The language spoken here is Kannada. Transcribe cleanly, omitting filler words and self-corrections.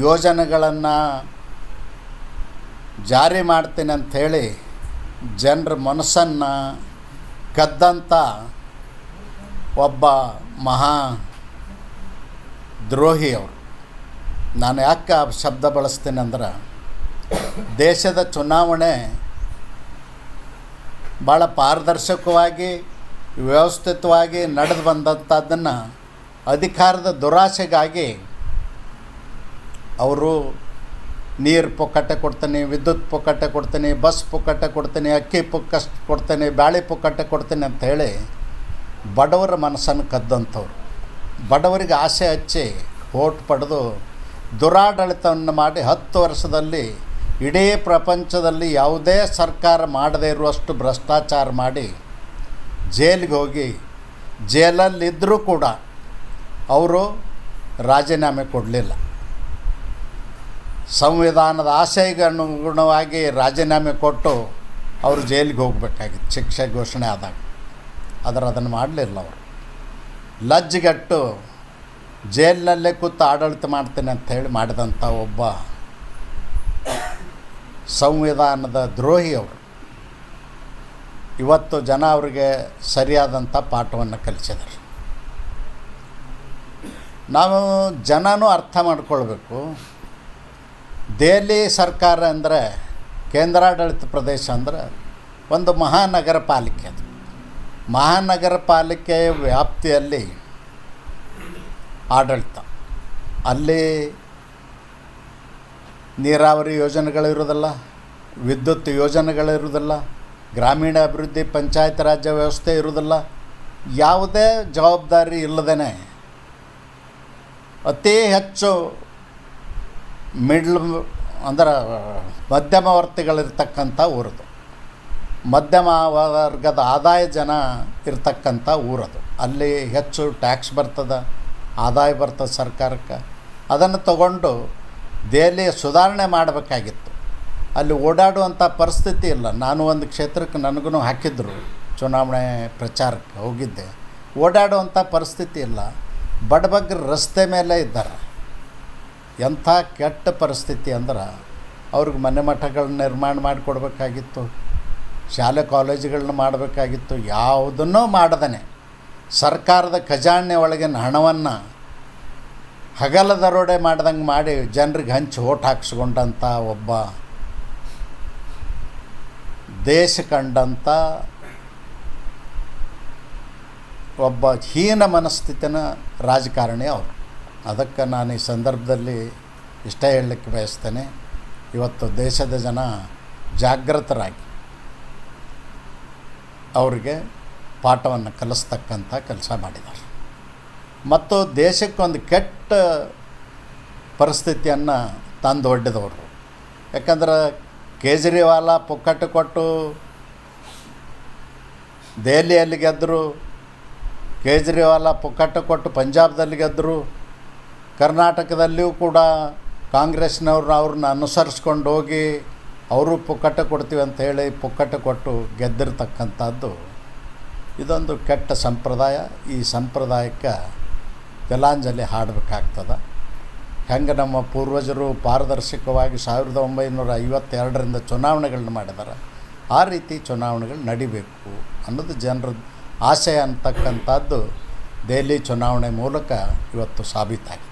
ಯೋಜನೆಗಳನ್ನು ಜಾರಿ ಮಾಡ್ತೀನಿ ಅಂಥೇಳಿ ಜನರ ಮನಸ್ಸನ್ನು ಕದ್ದಂಥ ಒಬ್ಬ ಮಹಾ ದ್ರೋಹಿ ಅವರು. ನಾನು ಯಾಕೆ ಆ ಶಬ್ದ ಬಳಸ್ತೀನಿ ಅಂದ್ರೆ, ದೇಶದ ಚುನಾವಣೆ ಭಾಳ ಪಾರದರ್ಶಕವಾಗಿ ವ್ಯವಸ್ಥಿತವಾಗಿ ನಡೆದು ಬಂದಂಥದ್ದನ್ನು ಅಧಿಕಾರದ ದುರಾಸೆಗಾಗಿ ಅವರು ನೀರು ಪೊಕ್ಕಟ್ಟೆ ಕೊಡ್ತೀನಿ, ವಿದ್ಯುತ್ ಪೊಕ್ಕಟ್ಟೆ ಕೊಡ್ತೀನಿ, ಬಸ್ ಪೊಕ್ಕಟ್ಟೆ ಕೊಡ್ತೀನಿ, ಅಕ್ಕಿ ಕೊಡ್ತೀನಿ, ಬ್ಯಾಳೆ ಪೊಕ್ಕಟ್ಟೆ ಕೊಡ್ತೀನಿ ಅಂಥೇಳಿ ಬಡವರ ಮನಸ್ಸನ್ನು ಕದ್ದಂಥವ್ರು. ಬಡವರಿಗೆ ಆಸೆ ಹಚ್ಚಿ ಓಟ್ ಪಡೆದು ದುರಾಡಳಿತವನ್ನು ಮಾಡಿ 10 ವರ್ಷದಲ್ಲಿ ಇಡೀ ಪ್ರಪಂಚದಲ್ಲಿ ಯಾವುದೇ ಸರ್ಕಾರ ಮಾಡದೇ ಇರುವಷ್ಟು ಭ್ರಷ್ಟಾಚಾರ ಮಾಡಿ ಜೈಲಿಗೆ ಹೋಗಿ ಜೈಲಲ್ಲಿದ್ದರೂ ಕೂಡ ಅವರು ರಾಜೀನಾಮೆ ಕೊಡಲಿಲ್ಲ. ಸಂವಿಧಾನದ ಆಶಯಕ್ಕೆ ಅನುಗುಣವಾಗಿ ರಾಜೀನಾಮೆ ಕೊಟ್ಟು ಅವರು ಜೈಲಿಗೆ ಹೋಗಬೇಕಾಗಿತ್ತು ಶಿಕ್ಷೆ ಘೋಷಣೆ ಆದಾಗ. ಆದರೆ ಅದನ್ನು ಮಾಡಲಿಲ್ಲ. ಅವರು ಲಜ್ಜೆಗೆಟ್ಟು ಜೈಲಿನಲ್ಲೇ ಕೂತು ಆಡಳಿತ ಮಾಡ್ತೀನಿ ಅಂಥೇಳಿ ಮಾಡಿದಂಥ ಒಬ್ಬ ಸಂವಿಧಾನದ ದ್ರೋಹಿ ಅವರು. ಇವತ್ತು ಜನ ಅವರಿಗೆ ಸರಿಯಾದಂಥ ಪಾಠವನ್ನು ಕಲಿಸಿದ್ದಾರೆ. ನಾವು ಜನನೂ ಅರ್ಥ ಮಾಡ್ಕೊಳ್ಬೇಕು. ದೆಹಲಿ ಸರ್ಕಾರ ಅಂದರೆ, ಕೇಂದ್ರಾಡಳಿತ ಪ್ರದೇಶ ಅಂದರೆ ಒಂದು ಮಹಾನಗರ ಪಾಲಿಕೆ. ಅದು ಮಹಾನಗರ ಪಾಲಿಕೆಯ ವ್ಯಾಪ್ತಿಯಲ್ಲಿ ಆಡಳಿತ. ಅಲ್ಲಿ ನೀರಾವರಿ ಯೋಜನೆಗಳಿರೋದಿಲ್ಲ, ವಿದ್ಯುತ್ ಯೋಜನೆಗಳಿರೋದಿಲ್ಲ, ಗ್ರಾಮೀಣ ಅಭಿವೃದ್ಧಿ ಪಂಚಾಯತ್ ರಾಜ್ಯ ವ್ಯವಸ್ಥೆ ಇರೋದಿಲ್ಲ. ಯಾವುದೇ ಜವಾಬ್ದಾರಿ ಇಲ್ಲದೇ ಅತಿ ಹೆಚ್ಚು ಅಂದ್ರೆ ಮಧ್ಯಮವರ್ತಿಗಳಿರ್ತಕ್ಕಂಥ ಊರದು, ಮಧ್ಯಮ ವರ್ಗದ ಆದಾಯ ಜನ ಇರ್ತಕ್ಕಂಥ ಊರದು. ಅಲ್ಲಿ ಹೆಚ್ಚು ಟ್ಯಾಕ್ಸ್ ಬರ್ತದೆ, ಆದಾಯ ಬರ್ತದೆ ಸರ್ಕಾರಕ್ಕೆ. ಅದನ್ನು ತಗೊಂಡು ದೆಹಲಿ ಸುಧಾರಣೆ ಮಾಡಬೇಕಾಗಿತ್ತು. ಅಲ್ಲಿ ಓಡಾಡುವಂಥ ಪರಿಸ್ಥಿತಿ ಇಲ್ಲ. ನಾನು ಒಂದು ಕ್ಷೇತ್ರಕ್ಕೆ ನನಗೂ ಹಾಕಿದ್ರು, ಚುನಾವಣೆ ಪ್ರಚಾರಕ್ಕೆ ಹೋಗಿದ್ದೆ. ಓಡಾಡುವಂಥ ಪರಿಸ್ಥಿತಿ ಇಲ್ಲ. ಬಡಬಗ್ಗರು ರಸ್ತೆ ಮೇಲೆ ಇದ್ದಾರೆ. ಎಂಥ ಕೆಟ್ಟ ಪರಿಸ್ಥಿತಿ ಅಂದ್ರೆ, ಅವ್ರಿಗೆ ಮನೆ ಮಠಗಳನ್ನ ನಿರ್ಮಾಣ ಮಾಡಿಕೊಡ್ಬೇಕಾಗಿತ್ತು, ಶಾಲೆ ಕಾಲೇಜುಗಳನ್ನ ಮಾಡಬೇಕಾಗಿತ್ತು. ಯಾವುದನ್ನೂ ಮಾಡದೇ ಸರ್ಕಾರದ ಖಜಾನೆ ಒಳಗಿನ ಹಣವನ್ನು ಹಗಲ ದರೋಡೆ ಮಾಡ್ದಂಗೆ ಮಾಡಿ ಜನರಿಗೆ ಹಂಚಿ ಓಟ್ ಹಾಕ್ಸ್ಕೊಂಡಂಥ ಒಬ್ಬ ದೇಶ ಕಂಡಂಥ ಒಬ್ಬ ಹೀನ ಮನಸ್ಥಿತಿನ ರಾಜಕಾರಣಿ ಅವರು. ಅದಕ್ಕೆ ನಾನು ಈ ಸಂದರ್ಭದಲ್ಲಿ ಇಷ್ಟ ಹೇಳಲಿಕ್ಕೆ ಬಯಸ್ತೇನೆ. ಇವತ್ತು ದೇಶದ ಜನ ಜಾಗೃತರಾಗಿ ಅವರಿಗೆ ಪಾಠವನ್ನು ಕಲಿಸ್ತಕ್ಕಂಥ ಕೆಲಸ ಮಾಡಿದ್ದಾರೆ. ಮತ್ತು ದೇಶಕ್ಕೊಂದು ಕೆಟ್ಟ ಪರಿಸ್ಥಿತಿಯನ್ನು ತಂದೊಡ್ಡಿದವರು. ಯಾಕಂದ್ರೆ ಕೇಜ್ರಿವಾಲ ಪುಕ್ಕಟ್ಟೆ ಕೊಟ್ಟು ದೆಹಲಿಯಲ್ಲಿ ಗೆದ್ದರು, ಕೇಜ್ರಿವಾಲ ಪುಕ್ಕಟ್ಟೆ ಕೊಟ್ಟು ಪಂಜಾಬ್ದಲ್ಲಿ ಗೆದ್ದರು. ಕರ್ನಾಟಕದಲ್ಲಿಯೂ ಕೂಡ ಕಾಂಗ್ರೆಸ್ನವ್ರನ್ನ ಅವ್ರನ್ನ ಅನುಸರಿಸ್ಕೊಂಡು ಹೋಗಿ ಅವರು ಪುಕ್ಕಟ್ಟೆ ಕೊಡ್ತೀವಿ ಅಂಥೇಳಿ ಪುಕ್ಕಟ್ಟೆ ಕೊಟ್ಟು ಗೆದ್ದಿರ್ತಕ್ಕಂಥದ್ದು ಇದೊಂದು ಕೆಟ್ಟ ಸಂಪ್ರದಾಯ. ಈ ಸಂಪ್ರದಾಯಕ್ಕೆ ತಿಲಾಂಜಲಿ ಹಾಡಬೇಕಾಗ್ತದೆ. ಹೆಂಗೆ ನಮ್ಮ ಪೂರ್ವಜರು ಪಾರದರ್ಶಕವಾಗಿ 1952ರಿಂದ ಚುನಾವಣೆಗಳನ್ನ ಮಾಡಿದ್ದಾರೆ, ಆ ರೀತಿ ಚುನಾವಣೆಗಳು ನಡಿಬೇಕು ಅನ್ನೋದು ಜನರ ಆಶಯ ಅಂತಕ್ಕಂಥದ್ದು ದೆಹಲಿ ಚುನಾವಣೆ ಮೂಲಕ ಇವತ್ತು ಸಾಬೀತಾಗಿದೆ.